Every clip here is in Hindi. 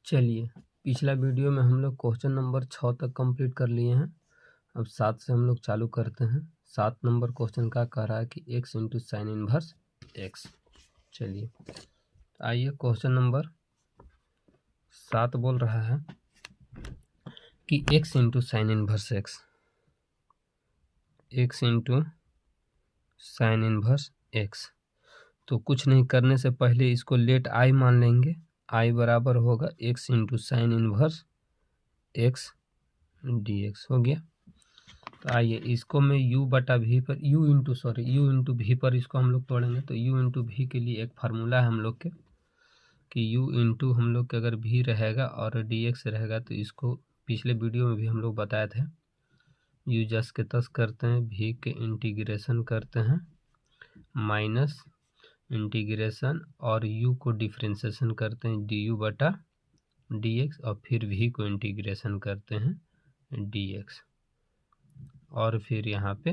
चलिए, पिछला वीडियो में हम लोग क्वेश्चन नंबर 6 तक कंप्लीट कर लिए हैं। अब 7 से हम लोग चालू करते हैं। 7 नंबर क्वेश्चन का कह रहा है कि x into sine inverse x। चलिए आइए, क्वेश्चन नंबर 7 बोल रहा है कि x into sine inverse x, x into sine inverse x। तो कुछ नहीं करने से पहले इसको लेट आई मान लेंगे। आई बराबर होगा x into sine inverse x dx हो गया। तो आइए इसको मैं u बटा v पर u इंटू v पर इसको हम लोग तोड़ेंगे। तो u इंटू v के लिए एक फार्मूला है हम लोग के कि u इंटू हम लोग के अगर v रहेगा और dx रहेगा तो इसको पिछले वीडियो में भी हम लोग बताए थे। u जस के तस करते हैं, v के इंटीग्रेशन करते हैं, माइनस इंटीग्रेशन और u को डिफ्रेंशिएशन करते हैं du बटा dx और फिर v को इंटीग्रेशन करते हैं dx और फिर यहाँ पे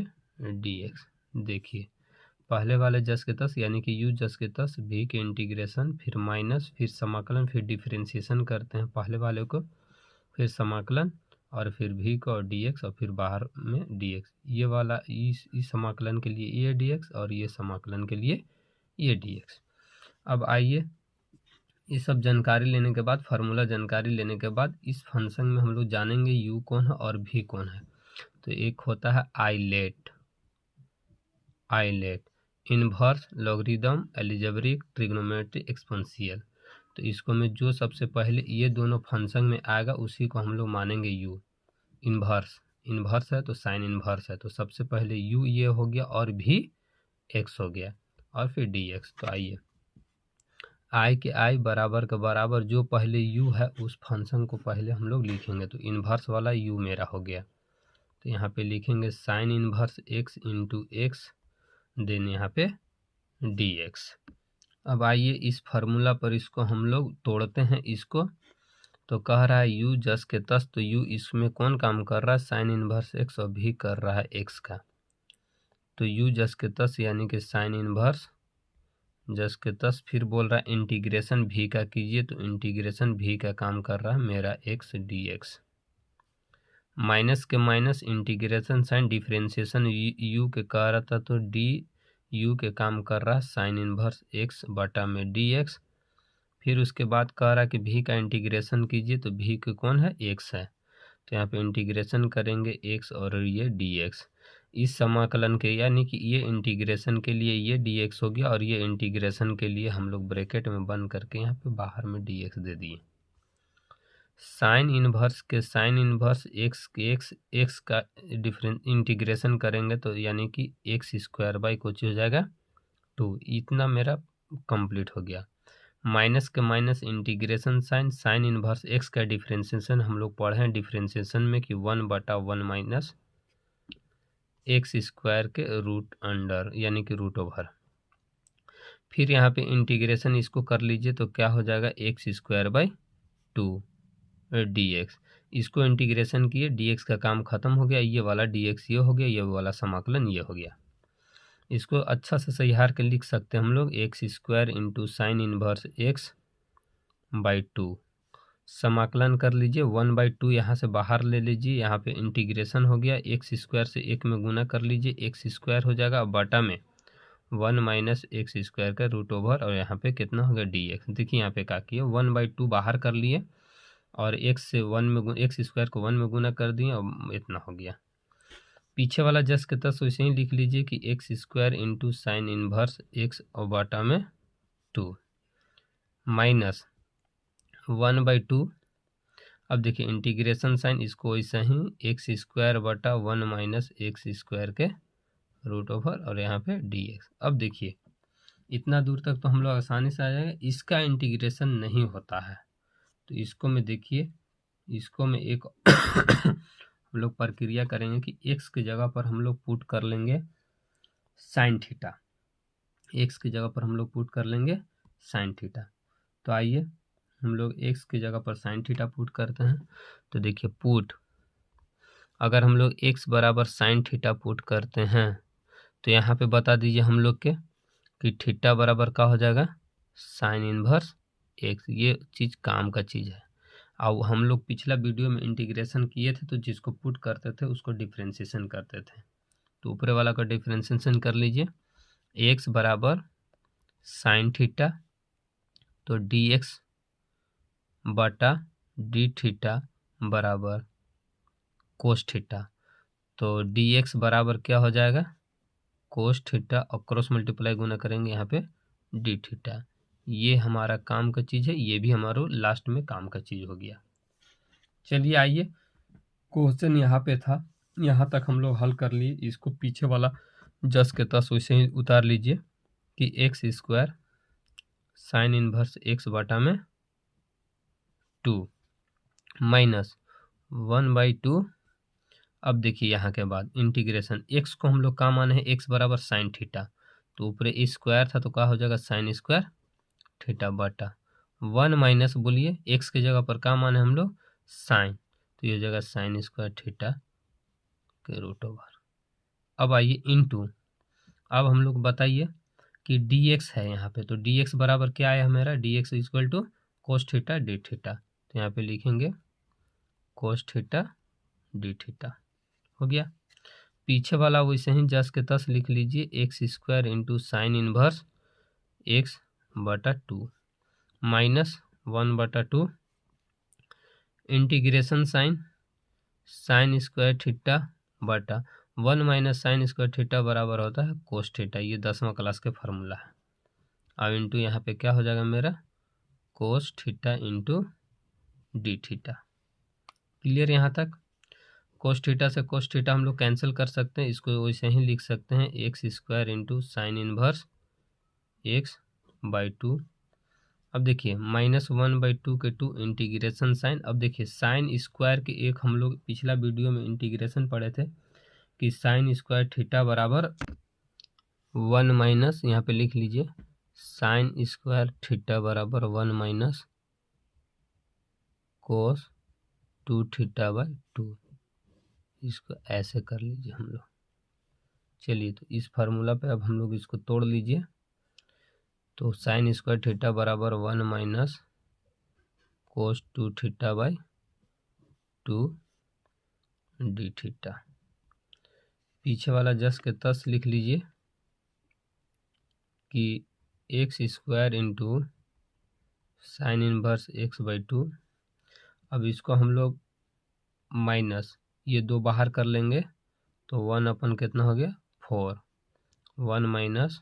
dx। देखिए पहले वाले जस के तस यानी कि u जस के तस v के इंटीग्रेशन फिर माइनस फिर समाकलन फिर डिफ्रेंशिएशन करते हैं पहले वाले को, फिर समाकलन और फिर v को और dx और फिर बाहर में dx। ये वाला इस समाकलन के लिए ये dx और ये समाकलन के लिए ये dx। अब आइए ये सब जानकारी लेने के बाद, फार्मूला जानकारी लेने के बाद इस फंक्शन में हम लोग जानेंगे u कौन है और v कौन है। तो एक होता है ILATE, inverse, logarithm, algebraic, trigonometric, exponential. तो इसको में जो सबसे पहले ये दोनों फंक्शन में आएगा उसी को हम लोग मानेंगे u। इन्वर्स है तो साइन इन्वर्स है, तो सबसे पहले u ये हो गया और v x हो गया और फिर dx। तो आइए आई के आई बराबर के बराबर जो पहले u है उस फंक्शन को पहले हम लोग लिखेंगे। तो इन्वर्स वाला u मेरा हो गया, तो यहाँ पे लिखेंगे sine inverse x into x, then यहाँ पे dx। अब आइए इस फार्मूला पर इसको हम लोग तोड़ते हैं इसको। तो कह रहा है u जस के तस, तो u इसमें कौन काम कर रहा है, साइन इन्वर्स x और भी कर रहा है x का। तो u जस के तस यानी कि साइन इन्वर्स जस के तस, फिर बोल रहा है इंटीग्रेशन v का कीजिए, तो इंटीग्रेशन v का काम कर रहा है मेरा x dx। माइनस के minus integration sine differentiation u के कह रहा था, तो डी u के काम कर रहा है साइन इन्वर्स x बटा में dx। फिर उसके बाद कह रहा है कि v का इंटीग्रेशन कीजिए, तो v के कौन है, x है, तो यहाँ पे इंटीग्रेशन करेंगे x और ये dx। इस समाकलन के यानी कि ये इंटीग्रेशन के लिए ये dx हो गया और ये इंटीग्रेशन के लिए हम लोग ब्रैकेट में बंद करके यहाँ पे बाहर में dx दे दिए। साइन इन्वर्स के साइन इन्वर्स x का डिफरेंस इंटीग्रेशन करेंगे तो यानी कि x स्क्वायर बाई कुछ हो जाएगा 2। इतना मेरा कंप्लीट हो गया। माइनस के minus integration sign inverse x का डिफरेंशिएशन हम लोग पढ़े हैं डिफरेंशिएशन में कि 1/1 माइनस एक्स स्क्वायर के रूट अंडर यानी कि रूट ओवर। फिर यहाँ पे इंटीग्रेशन इसको कर लीजिए तो क्या हो जाएगा, एक्स स्क्वायर बाई 2 dx। इसको इंटीग्रेशन किए, dx का काम खत्म हो गया, ये वाला dx ये हो गया, ये वाला समाकलन ये हो गया। इसको अच्छा से सही हार के लिख सकते हैं हम लोग, x square into sign inverse x by 2। समाकलन कर लीजिए, 1/2 यहाँ से बाहर ले लीजिए, यहाँ पे इंटीग्रेशन हो गया, एक्स स्क्वायर से 1 में गुना कर लीजिए, एक्स स्क्वायर हो जाएगा बटा में 1 माइनस एक्स स्क्वायर का रूट ओवर और यहाँ पे कितना होगा dx। देखिए यहाँ पे क्या किया, 1/2 बाहर कर लिए और एक्स से 1 में एक्स स्क्वायर को 1 में गुना कर दिए और इतना हो गया। पीछे वाला जस के तस वैसे ही लिख लीजिए कि x square into sign inverse x और बाटा में 2 माइनस 1/2। अब देखिए इंटीग्रेशन साइन इसको वैसे ही एक्स स्क्वायर बटा 1 माइनस एक्स स्क्वायर के रूट ओवर और यहाँ पे dx। अब देखिए इतना दूर तक तो हम लोग आसानी से आ जाएगा, इसका इंटीग्रेशन नहीं होता है तो इसको में देखिए, इसको में एक हम लोग प्रक्रिया करेंगे कि x की जगह पर हम लोग पुट कर लेंगे साइन थीटा, x की जगह पर हम लोग पुट कर लेंगे साइन थीटा। तो आइए हम लोग x की जगह पर साइन थीटा पुट करते हैं। तो देखिए पुट, अगर हम लोग x बराबर साइन थीटा पुट करते हैं तो यहाँ पे बता दीजिए हम लोग के कि थीटा बराबर क्या हो जाएगा, साइन इन्वर्स x। ये चीज़ काम का चीज़ है, और हम लोग पिछला वीडियो में इंटीग्रेशन किए थे, तो जिसको पुट करते थे उसको डिफ्रेंशिएशन करते थे। तो ऊपर वाला का डिफ्रेंशिएशन कर लीजिए। एक्स बराबर साइन थीटा, तो डी एक्स बटा डी थीटा बराबर कोस थीटा। तो डी एक्स बराबर क्या हो जाएगा, कोस थीटा, और क्रॉस मल्टीप्लाई गुना करेंगे यहाँ पे डी थीटा। ये हमारा काम का चीज़ है, ये भी हमारा लास्ट में काम का चीज़ हो गया। चलिए आइए, क्वेश्चन यहाँ पे था, यहाँ तक हम लोग हल कर लिए। इसको पीछे वाला जस के तस वैसे ही उतार लीजिए कि x square sine inverse x बटा में 2 माइनस 1/2। अब देखिए यहाँ के बाद इंटीग्रेशन, एक्स को हम लोग का माने हैं एक्स बराबर साइन थीटा, तो ऊपर स्क्वायर था तो क्या हो जाएगा साइन स्क्वायर थीटा बटा 1 माइनस, बोलिए एक्स के जगह पर क्या माने हम लोग साइन, तो ये हो जाएगा साइन स्क्वायर थीटा के रूट ओवर। अब आइए इनटू, अब हम लोग बताइए कि डी एक्स है यहाँ पे, तो डी एक्स बराबर क्या आया मेरा, d x equal to cos theta d theta, तो यहाँ पे लिखेंगे कोस थीटा डी थीटा, हो गया। पीछे वाला वैसे ही जस के तस लिख लीजिए, x square into sine inverse x बटा 2 minus 1/2 integration sine square theta बटा 1 माइनस साइन स्क्वायर थीटा बराबर होता है कोस थीटा। ये 10वां क्लास के फार्मूला है। अब इंटू यहाँ पे क्या हो जाएगा मेरा cos theta into d theta. Clear यहाँ तक। कोस थीटा से कोस थीटा हम लोग कैंसिल कर सकते हैं, इसको वैसे ही लिख सकते हैं x square into sine inverse x by 2। अब देखिए -1/2 के 2 इंटीग्रेशन साइन। अब देखिए साइन स्क्वायर के एक हम लोग पिछला वीडियो में इंटीग्रेशन पढ़े थे कि साइन स्क्वायर थीटा बराबर 1 माइनस, यहाँ पे लिख लीजिए साइन स्क्वायर थीटा बराबर 1 माइनस कोस 2 थीटा बाई 2। इसको ऐसे कर लीजिए हम लोग। चलिए, तो इस फार्मूला पे अब हम लोग इसको तोड़ लीजिए। तो साइन स्क्वायर थीटा बराबर 1 minus cos 2 theta by 2 D theta. पीछे वाला जस के तस लिख लीजिए कि x square into sine inverse x by 2। अब इसको हम लोग माइनस ये 2 बाहर कर लेंगे, तो 1 अपन कितना हो गया 4, 1 माइनस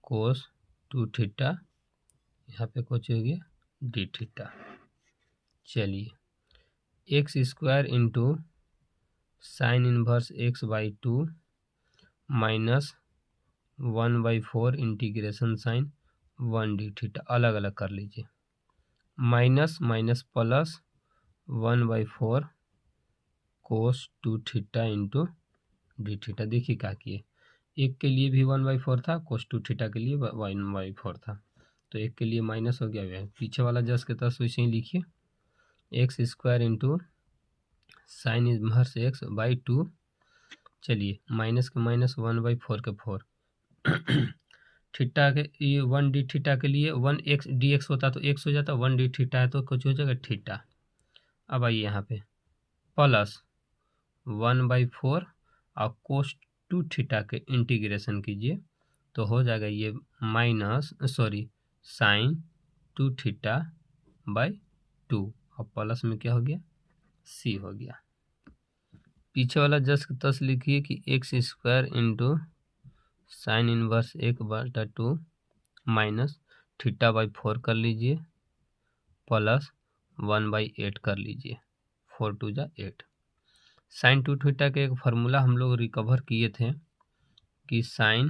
कोस 2 थीटा, यहाँ पे कुछ हो गया डी थीटा। चलिए, x square into sine inverse x by 2 minus 1/4 integration sine 1 d theta, अलग अलग कर लीजिए। Minus minus plus 1/4 cos 2 theta into d theta. देखिए क्या किए, एक के लिए भी 1/4 था, कोस 2 थीटा के लिए 1/4 था, तो एक के लिए माइनस हो गया। पीछे वाला जस के तस वैसे ही लिखिए, x square into sine inverse x by 2। चलिए, माइनस के माइनस 1/4 के 4 थीटा के ये 1 डी थीटा के लिए 1 एक्स डी एक्स होता तो एक्स हो जाता, 1 डी थीटा है तो कुछ हो जाएगा थीटा। अब आइए यहाँ पे प्लस 1/4 और कोस 2 थीटा के इंटीग्रेशन कीजिए, तो हो जाएगा ये साइन 2 थीटा बाई 2, और प्लस में क्या हो गया सी हो गया। पीछे वाला जस तस लिखिए कि x square into sine inverse 1/2 minus theta by 4 कर लीजिए, प्लस 1/8 कर लीजिए, 4 2 जा 8। साइन 2 थीटा के एक फार्मूला हम लोग रिकवर किए थे कि साइन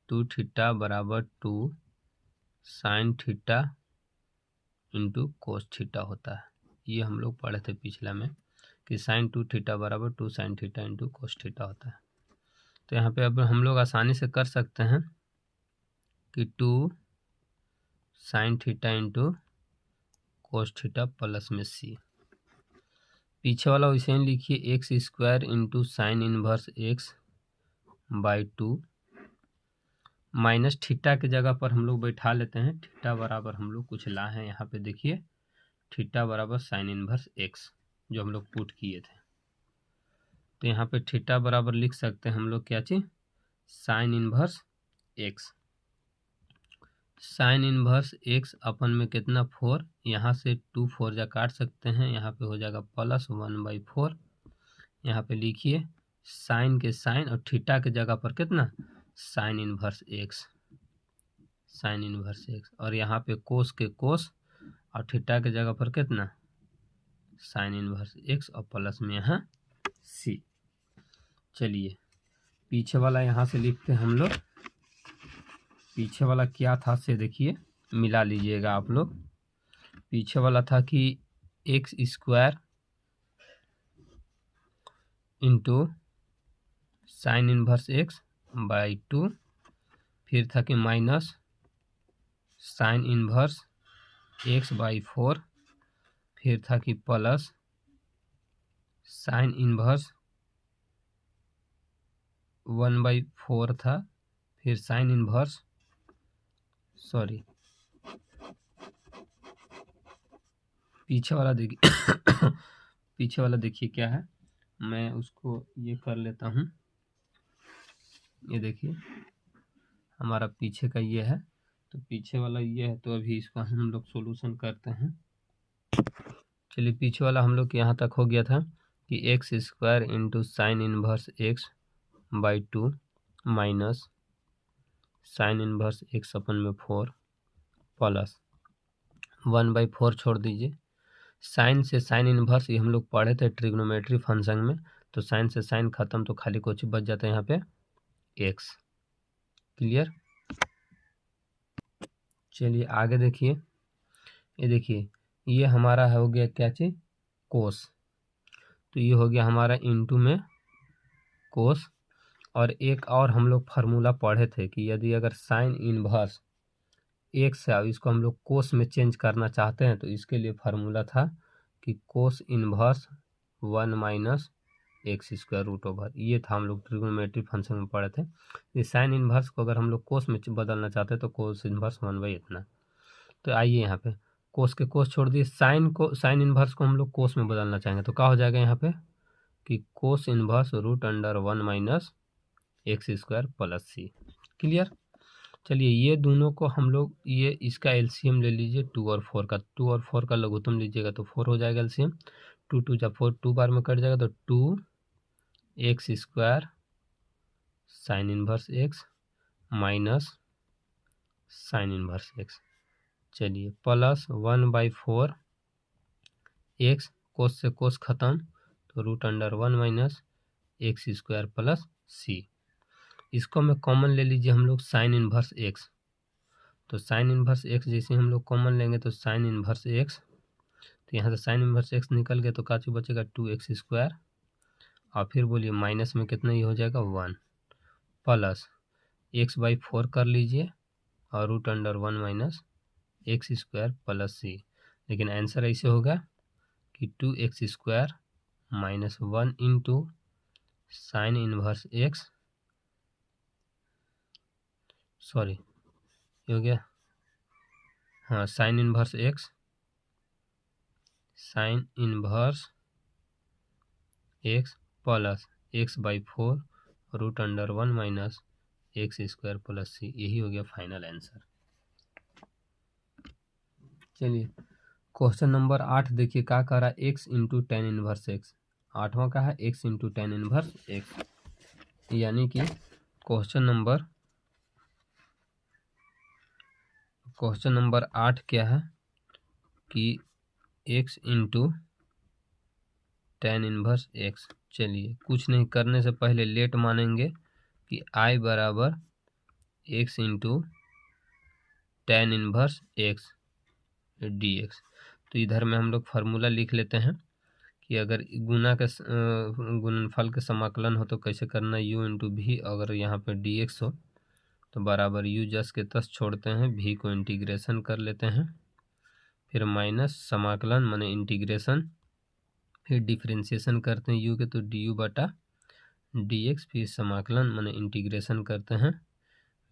2 थीटा बराबर 2 sine theta into cos theta होता है। ये हम लोग पढ़े थे पिछला में कि साइन 2 थीटा बराबर 2 sine theta into cos theta होता है। तो यहाँ पे अब हम लोग आसानी से कर सकते हैं कि 2 sine theta into cos theta plus में सी। पीछे वाला वैसे ही लिखिए, x square into sine inverse x by 2 minus theta के जगह पर हम लोग बैठा लेते हैं, थीटा बराबर हम लोग कुछ ला हैं यहाँ पे देखिए थीटा बराबर साइन इनवर्स एक्स, जो हम लोग पुट किए थे। तो यहाँ पे थीटा बराबर लिख सकते हैं हम लोग क्या चीज, sine inverse x. Sine inverse x अपन में कितना 4, यहाँ से 2 4 जा काट सकते हैं, यहाँ पे हो जाएगा प्लस 1/4। यहाँ पे लिखिए साइन के साइन और थीटा के जगह पर कितना, sign inverse x, sine inverse x. और यहाँ पे कोस के कोस और थीटा के जगह पर कितना, साइन इनवर्स एक्स और प्लस में यहाँ सी। चलिए पीछे वाला यहाँ से लिखते हैं हम लोग। पीछे वाला क्या था से देखिए, मिला लीजिएगा आप लोग। पीछे वाला था कि x square into sine inverse x by 2, फिर था कि minus sine inverse x by 4, फिर था कि प्लस साइन इनवर्स 1/4 था, फिर साइन इनवर्स सॉरी पीछे वाला देखिए पीछे वाला देखिए क्या है, मैं उसको ये कर लेता हूँ। ये देखिए हमारा पीछे का ये है, तो पीछे वाला ये है, तो अभी इसका हम लोग सॉल्यूशन करते हैं। चलिए पीछे वाला हम लोग के यहाँ तक हो गया था कि x square into sine inverse x by 2 minus sine inverse x अपन में 4 प्लस 1/4 छोड़ दीजिए। साइन से साइन इनवर्स ये हम लोग पढ़े थे ट्रिग्नोमेट्री फंक्शन में, तो साइन से साइन खत्म, तो खाली कुछ बच जाता है यहाँ पे एक्स। क्लियर। चलिए आगे देखिए, ये देखिए ये हमारा हो गया क्या चीज, कोस। तो ये हो गया हमारा इनटू में कोस। और एक और हम लोग फार्मूला पढ़े थे कि यदि अगर साइन इनवर्स एक्स है, इसको हम लोग कोस में चेंज करना चाहते हैं, तो इसके लिए फार्मूला था कि cos inverse 1 minus x square root over. ये था हम लोग ट्रिग्नोमेट्री फंक्शन में पढ़े थे। ये साइन इनवर्स को अगर हम लोग कोस में बदलना चाहते हैं तो कोस इनवर्स 1/, इतना। तो आइए यहाँ पे कोस के कोस छोड़ दिए, साइन इनवर्स को हम लोग कोस में बदलना चाहेंगे तो क्या हो जाएगा यहाँ पे कि cos inverse √1 minus x square plus C. Clear. चलिए ये दोनों को हम लोग, ये इसका एलसीएम ले लीजिए 2 और 4 का, 2 और 4 का लघुत्तम लीजिएगा तो 4 हो जाएगा एलसीएम। 2 2 जा 4, 2 बार में कट जाएगा तो 2 x square sine inverse x minus sine inverse x. चलिए प्लस 1/4 एक्स, कोस से कोस खत्म, तो √1 माइनस एक्स स्क्वायर प्लस सी। इसको में कॉमन ले लीजिए हम लोग साइन इनवर्स एक्स। तो साइन इनवर्स एक्स जैसे हम लोग कॉमन लेंगे तो साइन इनवर्स एक्स, तो यहाँ से साइन इनवर्स एक्स निकल गया तो काचू बचेगा 2x स्क्वायर, और फिर बोलिए माइनस में कितना ही हो जाएगा 1 प्लस x/4 कर लीजिए और √1 minus x square plus C. लेकिन आंसर ऐसे होगा कि 2x square minus 1 into sine inverse x, sorry ये हो गया, हाँ sine inverse x, sine inverse x plus x/4 √1 minus x square plus C. यही हो गया फाइनल आंसर। चलिए क्वेश्चन नंबर 8 देखिए क्या कह रहा है, x into tan inverse x. 8वां का है x into tan inverse x, यानी कि क्वेश्चन नंबर 8 क्या है कि x into tan inverse x. चलिए कुछ नहीं करने से पहले लेट मानेंगे कि आई बराबर x into tan inverse x D x. तो इधर में हम लोग फार्मूला लिख लेते हैं कि अगर गुणनफल के समाकलन हो तो कैसे करना, u इंटू भी, अगर यहाँ पे डी एक्स हो तो बराबर u जस के तस छोड़ते हैं, v को इंटीग्रेशन कर लेते हैं, फिर माइनस समाकलन माने इंटीग्रेशन, फिर डिफ्रेंशिएशन करते हैं u के तो du बटा dx, फिर समाकलन माने इंटीग्रेशन करते हैं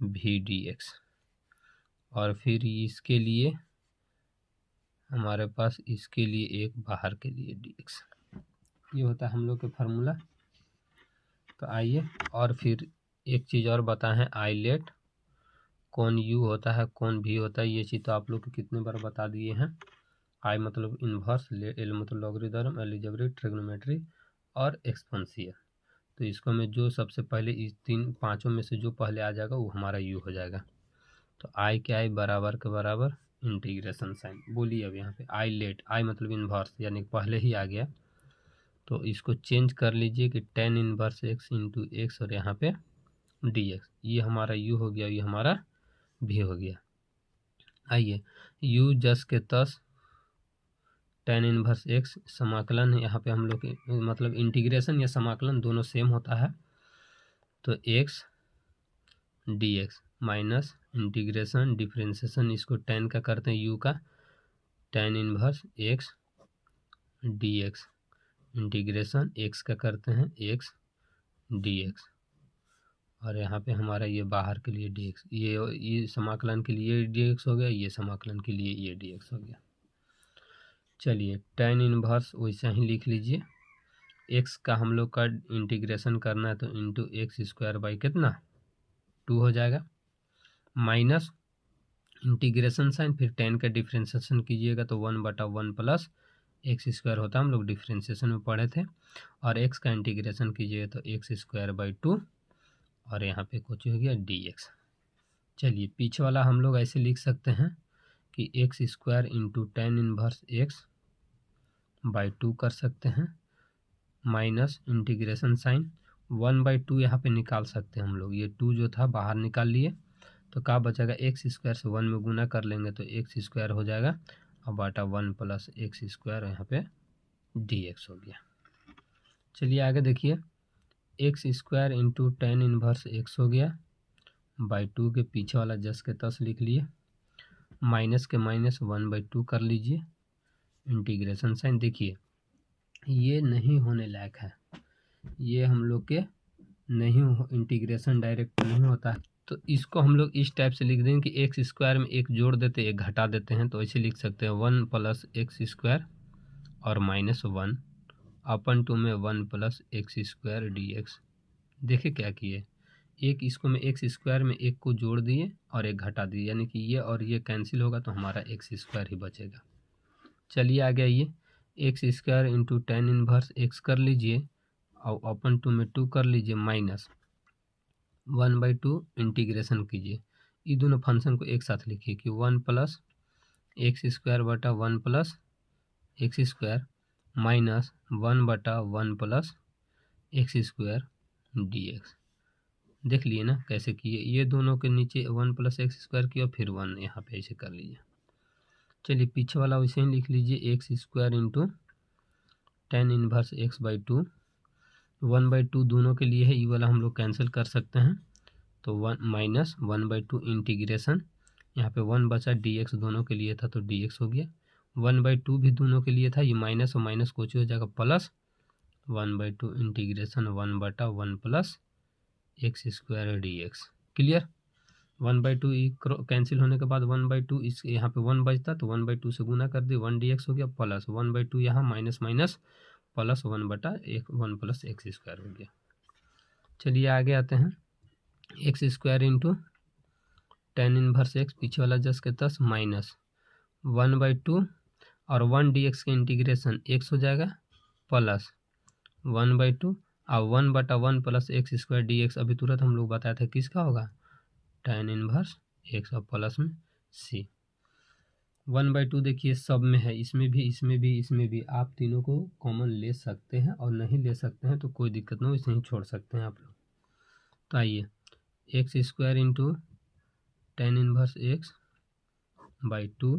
v dx, और फिर इसके लिए हमारे पास इसके लिए एक, बाहर के लिए dx। ये होता है हम लोग के फार्मूला। तो आइए और फिर एक चीज़ और बताएं, आई लेट कौन यू होता है, कौन भी होता है। ये चीज़ तो आप लोग को कितने बार बता दिए हैं। आई मतलब इन्वर्स, एल मतलब लॉगरिथम, अलजेब्रिक, ट्रिग्नोमेट्री और एक्सपोनेंशियल। तो इसको में जो सबसे पहले इस पांचों में से जो पहले आ जाएगा वो हमारा यू हो जाएगा। तो आई के आई बराबर के बराबर इंटीग्रेशन साइन। बोलिए अब यहाँ पे आई लेट, आई मतलब इन्वर्स यानी पहले ही आ गया, तो इसको चेंज कर लीजिए कि ten inverse x into x और यहाँ पे डी एक्स। ये हमारा यू हो गया, ये हमारा भी हो गया। आइए यू जस के तस टेन इनवर्स एक्स समाकलन है, यहाँ पे हम लोग मतलब इंटीग्रेशन या समाकलन दोनों सेम होता है। तो x D x minus integration differentiation, इसको टेन का करते हैं यू का, ten inverse x D x integration x का करते हैं एक्स डी एक्स, और यहाँ पे हमारा ये बाहर के लिए डी एक्स, ये समाकलन के लिए डी एक्स हो गया, ये समाकलन के लिए ये डी एक्स हो गया। चलिए टेन इनवर्स वैसा ही लिख लीजिए। एक्स का हम लोग का इंटीग्रेशन करना है तो इंटू एक्स स्क्वायर बाई कितना 2 हो जाएगा, माइनस इंटीग्रेशन साइन, फिर टेन का डिफ्रेंसिएशन कीजिएगा तो 1/1 प्लस एक्स स्क्वायर होता है, हम लोग डिफ्रेंसिएशन में पढ़े थे। और एक्स का इंटीग्रेशन कीजिएगा तो एक्स स्क्वायर बाई 2 और यहाँ पे कुछ हो गया डी एक्स। चलिए पीछे वाला हम लोग ऐसे लिख सकते हैं कि x square into tan inverse x by 2 कर सकते हैं, माइनस इंटीग्रेशन साइन 1/2 यहाँ पे निकाल सकते हैं हम लोग। ये 2 जो था बाहर निकाल लिए तो क्या बचेगा, एक्स स्क्वायर से 1 में गुना कर लेंगे तो एक्स स्क्वायर हो जाएगा और बाटा 1 प्लस एक्स स्क्वायर, यहाँ पे डी एक्स हो गया। चलिए आगे देखिए, x square into tan inverse x हो गया बाई 2 के पीछे वाला जस के तस लिख लिए, माइनस के माइनस 1/2 कर लीजिए, इंटीग्रेशन साइन। देखिए ये नहीं होने लायक है, ये हम लोग के नहीं इंटीग्रेशन डायरेक्ट नहीं होता है, तो इसको हम लोग इस टाइप से लिख देंगे कि एक्स स्क्वायर में एक जोड़ देते एक घटा देते हैं, तो ऐसे लिख सकते हैं 1 प्लस एक्स स्क्वायर और माइनस 1 अपन 2 में 1 plus x square D x. देखिए क्या किए, एक इसको में एक्स स्क्वायर में एक को जोड़ दिए और एक घटा दिए, यानी कि ये और ये कैंसिल होगा तो हमारा एक्स स्क्वायर ही बचेगा। चलिए आ गया ये x square into tan inverse x कर लीजिए और अपन 2 में 2 कर लीजिए, माइनस 1/2 इंटीग्रेशन कीजिए। ये दोनों फंक्शन को एक साथ लिखिए कि 1 प्लस एक्स स्क्वायर बटा 1 plus x square minus 1/1 plus x square D x. देख लिए ना कैसे किए, ये दोनों के नीचे 1 प्लस एक्स स्क्वायर किया फिर 1 यहाँ पे ऐसे कर लीजिए। चलिए पीछे वाला वैसे ही लिख लीजिए, x square into tan inverse x by 2, 1/2 दोनों के लिए है, ये वाला हम लोग कैंसिल कर सकते हैं तो 1 माइनस 1/2 इंटीग्रेशन, यहाँ पे 1 बचा, डी एक्स दोनों के लिए था तो डी एक्स हो गया, 1/2 भी दोनों के लिए था, ये माइनस और माइनस कुछ हो जाएगा plus 1/2 integration 1/1 plus x square D x. Clear, 1/2 cancel होने के बाद 1/2 इस यहाँ पे 1 बचता तो 1/2 से गुना कर दिए, 1 डी एक्स हो गया प्लस 1/2 यहाँ minus minus plus 1 plus x square हो गया। चलिए आगे आते हैं, x square into tan inverse x पीछे वाला जस के तस माइनस 1/2 और 1 डी एक्स के इंटीग्रेशन एक्स हो जाएगा प्लस 1/2 और 1/1 plus x square D x, अभी तुरंत हम लोग बताए थे किसका होगा, टेन इनवर्स एक्स और प्लस में सी। 1/2 देखिए सब में है, इसमें भी इसमें भी इसमें भी, आप तीनों को कॉमन ले सकते हैं और नहीं ले सकते हैं तो कोई दिक्कत नहीं, इसे ही छोड़ सकते हैं आप लोग। तो आइए x square into tan inverse x by 2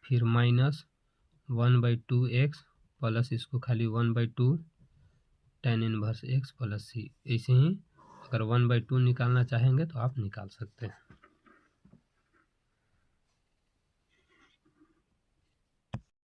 फिर माइनस 1/2 एक्स प्लस इसको खाली 1/2 टेन इनवर्स एक्स प्लस सी। ऐसे ही अगर 1/2 निकालना चाहेंगे तो आप निकाल सकते हैं।